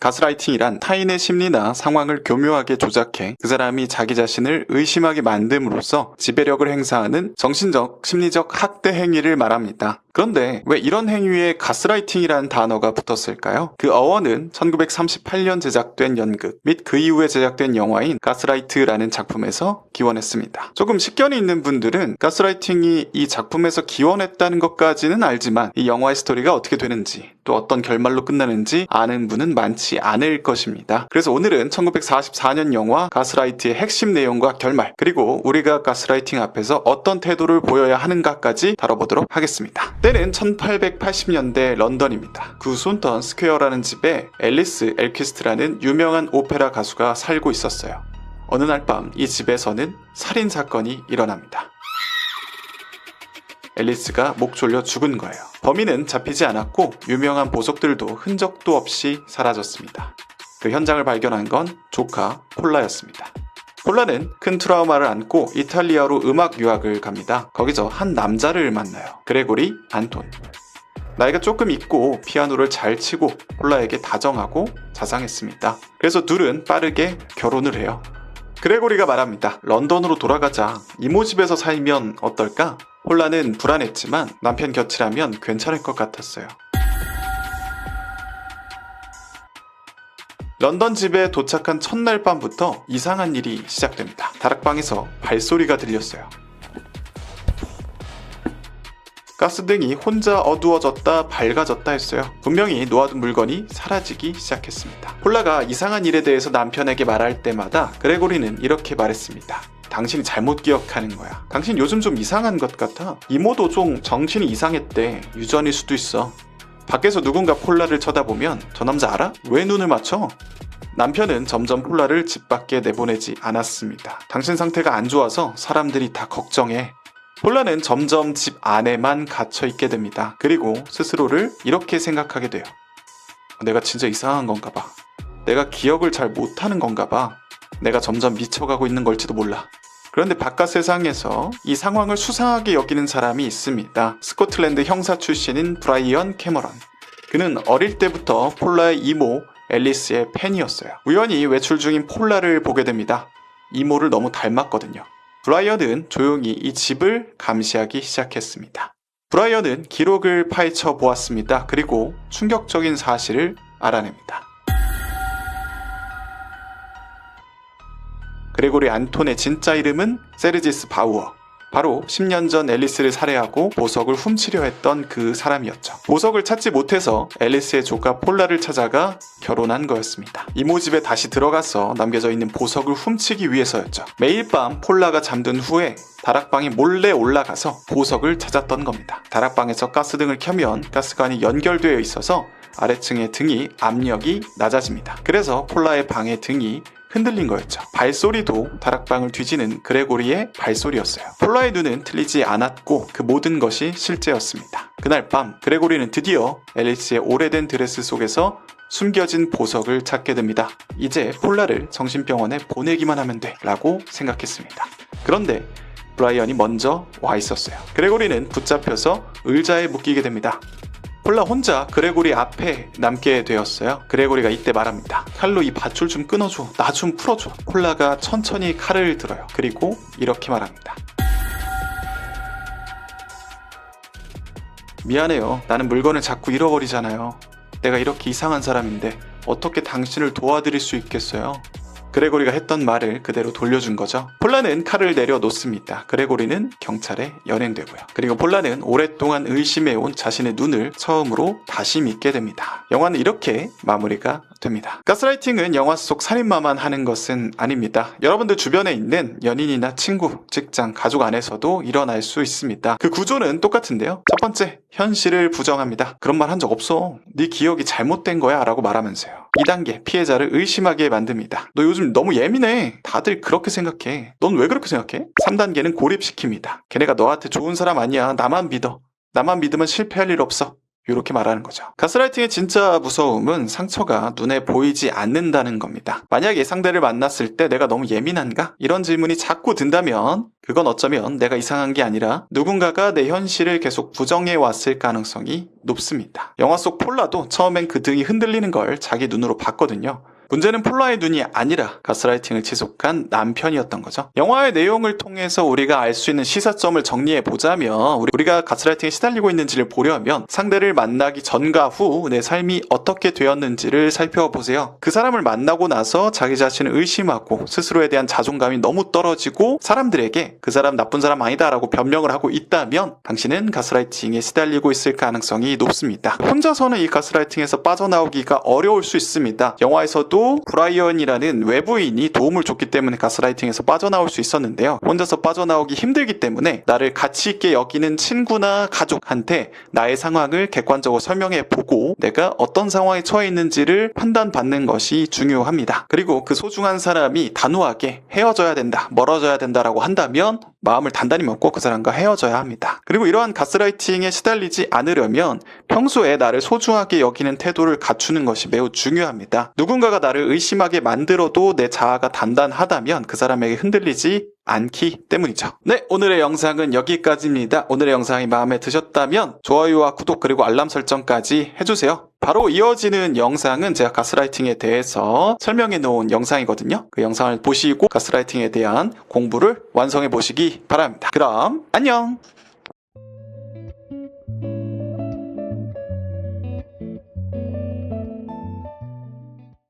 가스라이팅이란 타인의 심리나 상황을 교묘하게 조작해 그 사람이 자기 자신을 의심하게 만듦으로써 지배력을 행사하는 정신적, 심리적 학대 행위를 말합니다. 그런데 왜 이런 행위에 가스라이팅이라는 단어가 붙었을까요? 그 어원은 1938년 제작된 연극 및 그 이후에 제작된 영화인 가스라이트라는 작품에서 기원했습니다. 조금 식견이 있는 분들은 가스라이팅이 이 작품에서 기원했다는 것까지는 알지만 이 영화의 스토리가 어떻게 되는지 또 어떤 결말로 끝나는지 아는 분은 많지 않을 것입니다. 그래서 오늘은 1944년 영화 가스라이트의 핵심 내용과 결말, 그리고 우리가 가스라이팅 앞에서 어떤 태도를 보여야 하는가까지 다뤄보도록 하겠습니다. 때는 1880년대 런던입니다. 구 손턴 스퀘어라는 집에 앨리스 엘퀴스트라는 유명한 오페라 가수가 살고 있었어요. 어느 날 밤 이 집에서는 살인 사건이 일어납니다. 앨리스가 목 졸려 죽은 거예요. 범인은 잡히지 않았고 유명한 보석들도 흔적도 없이 사라졌습니다. 그 현장을 발견한 건 조카 폴라였습니다. 폴라는 큰 트라우마를 안고 이탈리아로 음악 유학을 갑니다. 거기서 한 남자를 만나요. 그레고리 안톤. 나이가 조금 있고 피아노를 잘 치고 폴라에게 다정하고 자상했습니다. 그래서 둘은 빠르게 결혼을 해요. 그레고리가 말합니다. 런던으로 돌아가자. 이모 집에서 살면 어떨까? 폴라는 불안했지만 남편 곁이라면 괜찮을 것 같았어요. 런던 집에 도착한 첫날 밤부터 이상한 일이 시작됩니다. 다락방에서 발소리가 들렸어요. 가스등이 혼자 어두워졌다 밝아졌다 했어요. 분명히 놓아둔 물건이 사라지기 시작했습니다. 폴라가 이상한 일에 대해서 남편에게 말할 때마다 그레고리는 이렇게 말했습니다. 당신이 잘못 기억하는 거야. 당신 요즘 좀 이상한 것 같아. 이모도 좀 정신이 이상했대. 유전일 수도 있어. 밖에서 누군가 폴라를 쳐다보면 저 남자 알아? 왜 눈을 맞춰? 남편은 점점 폴라를 집 밖에 내보내지 않았습니다. 당신 상태가 안 좋아서 사람들이 다 걱정해. 폴라는 점점 집 안에만 갇혀 있게 됩니다. 그리고 스스로를 이렇게 생각하게 돼요. 내가 진짜 이상한 건가 봐. 내가 기억을 잘 못하는 건가 봐. 내가 점점 미쳐가고 있는 걸지도 몰라. 그런데 바깥 세상에서 이 상황을 수상하게 여기는 사람이 있습니다. 스코틀랜드 형사 출신인 브라이언 캐머런. 그는 어릴 때부터 폴라의 이모 앨리스의 팬이었어요. 우연히 외출 중인 폴라를 보게 됩니다. 이모를 너무 닮았거든요. 브라이언은 조용히 이 집을 감시하기 시작했습니다. 브라이언은 기록을 파헤쳐 보았습니다. 그리고 충격적인 사실을 알아냅니다. 그레고리 안톤의 진짜 이름은 세르지스 바우어. 바로 10년 전 앨리스를 살해하고 보석을 훔치려 했던 그 사람이었죠. 보석을 찾지 못해서 앨리스의 조카 폴라를 찾아가 결혼한 거였습니다. 이모 집에 다시 들어가서 남겨져 있는 보석을 훔치기 위해서였죠. 매일 밤 폴라가 잠든 후에 다락방에 몰래 올라가서 보석을 찾았던 겁니다. 다락방에서 가스등을 켜면 가스관이 연결되어 있어서 아래층의 등이 압력이 낮아집니다. 그래서 폴라의 방의 등이 흔들린 거였죠. 발소리도 다락방을 뒤지는 그레고리의 발소리였어요. 폴라의 눈은 틀리지 않았고 그 모든 것이 실제였습니다. 그날 밤 그레고리는 드디어 앨리스의 오래된 드레스 속에서 숨겨진 보석을 찾게 됩니다. 이제 폴라를 정신병원에 보내기만 하면 돼 라고 생각했습니다. 그런데 브라이언이 먼저 와 있었어요. 그레고리는 붙잡혀서 의자에 묶이게 됩니다. 폴라 혼자 그레고리 앞에 남게 되었어요. 그레고리가 이때 말합니다. 칼로 이 밧줄 좀 끊어줘. 나 좀 풀어줘. 폴라가 천천히 칼을 들어요. 그리고 이렇게 말합니다. 미안해요. 나는 물건을 자꾸 잃어버리잖아요. 내가 이렇게 이상한 사람인데 어떻게 당신을 도와드릴 수 있겠어요? 그레고리가 했던 말을 그대로 돌려준 거죠. 폴라는 칼을 내려놓습니다. 그레고리는 경찰에 연행되고요. 그리고 폴라는 오랫동안 의심해온 자신의 눈을 처음으로 다시 믿게 됩니다. 영화는 이렇게 마무리가 됩니다. 가스라이팅은 영화 속 살인마만 하는 것은 아닙니다. 여러분들 주변에 있는 연인이나 친구, 직장, 가족 안에서도 일어날 수 있습니다. 그 구조는 똑같은데요. 첫 번째, 현실을 부정합니다. 그런 말 한 적 없어. 네 기억이 잘못된 거야 라고 말하면서요. 2단계, 피해자를 의심하게 만듭니다. 너 요즘 너무 예민해. 다들 그렇게 생각해. 넌 왜 그렇게 생각해? 3단계는 고립시킵니다. 걔네가 너한테 좋은 사람 아니야. 나만 믿어. 나만 믿으면 실패할 일 없어. 이렇게 말하는 거죠. 가스라이팅의 진짜 무서움은 상처가 눈에 보이지 않는다는 겁니다. 만약에 상대를 만났을 때 내가 너무 예민한가? 이런 질문이 자꾸 든다면 그건 어쩌면 내가 이상한 게 아니라 누군가가 내 현실을 계속 부정해 왔을 가능성이 높습니다. 영화 속 폴라도 처음엔 그 등이 흔들리는 걸 자기 눈으로 봤거든요. 문제는 폴라의 눈이 아니라 가스라이팅을 지속한 남편이었던 거죠. 영화의 내용을 통해서 우리가 알 수 있는 시사점을 정리해 보자면 우리가 가스라이팅에 시달리고 있는지를 보려면 상대를 만나기 전과 후 내 삶이 어떻게 되었는지를 살펴보세요. 그 사람을 만나고 나서 자기 자신을 의심하고 스스로에 대한 자존감이 너무 떨어지고 사람들에게 그 사람 나쁜 사람 아니다 라고 변명을 하고 있다면 당신은 가스라이팅에 시달리고 있을 가능성이 높습니다. 혼자서는 이 가스라이팅에서 빠져나오기가 어려울 수 있습니다. 영화에서도 브라이언이라는 외부인이 도움을 줬기 때문에 가스라이팅에서 빠져나올 수 있었는데요. 혼자서 빠져나오기 힘들기 때문에 나를 가치 있게 여기는 친구나 가족한테 나의 상황을 객관적으로 설명해 보고 내가 어떤 상황에 처해 있는지를 판단받는 것이 중요합니다. 그리고 그 소중한 사람이 단호하게 헤어져야 된다, 멀어져야 된다라고 한다면 마음을 단단히 먹고 그 사람과 헤어져야 합니다. 그리고 이러한 가스라이팅에 시달리지 않으려면 평소에 나를 소중하게 여기는 태도를 갖추는 것이 매우 중요합니다. 누군가가 나를 의심하게 만들어도 내 자아가 단단하다면 그 사람에게 흔들리지 않기 때문이죠. 네, 오늘의 영상은 여기까지입니다. 오늘의 영상이 마음에 드셨다면 좋아요와 구독 그리고 알람 설정까지 해주세요. 바로 이어지는 영상은 제가 가스라이팅에 대해서 설명해 놓은 영상이거든요. 그 영상을 보시고 가스라이팅에 대한 공부를 완성해 보시기 바랍니다. 그럼 안녕!